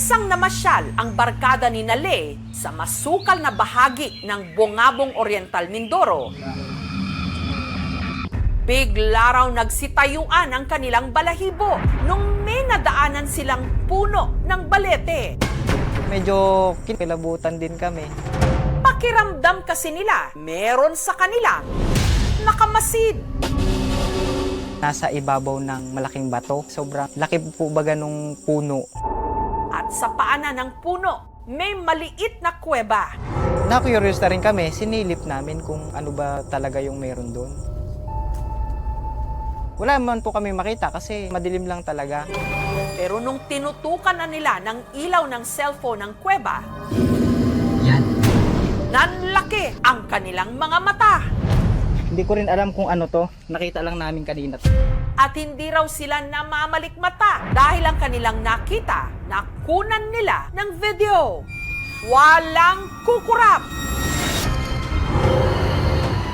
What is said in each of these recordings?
Minsang namasyal ang barkada ni Nale sa masukal na bahagi ng Bungabong Oriental, Mindoro. Bigla raw nagsitayuan ang kanilang balahibo nung may nadaanan silang puno ng balete. Medyo kilabutan din kami. Pakiramdam kasi nila, meron sa kanila nakamasid. Nasa ibabaw ng malaking bato. Sobrang laki po baga nung puno. At sa paanan ng puno, may maliit na kuweba. Na-curious na rin kami, sinilip namin kung ano ba talaga yung meron doon. Wala man po kami makita kasi madilim lang talaga. Pero nung tinutukan na nila ng ilaw ng cellphone ng kuweba, nanlaki ang kanilang mga mata. Hindi ko rin alam kung ano to. Nakita lang namin kanina. At hindi raw sila namamalikmata dahil ang kanilang nakita, nakunan nila ng video. Walang kukurap.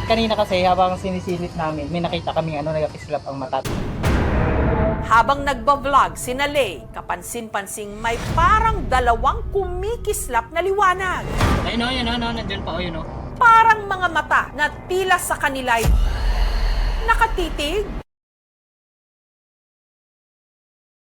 Kanina kasi habang sinisilip namin, may nakita kami nagkislap ang mata. Habang nagbablog si Nale, kapansin-pansing may parang dalawang kumikislap na liwanag. Ayun o, nandiyan pa o, yun o. Parang mga mata na tila sa kanila'y nakatitig.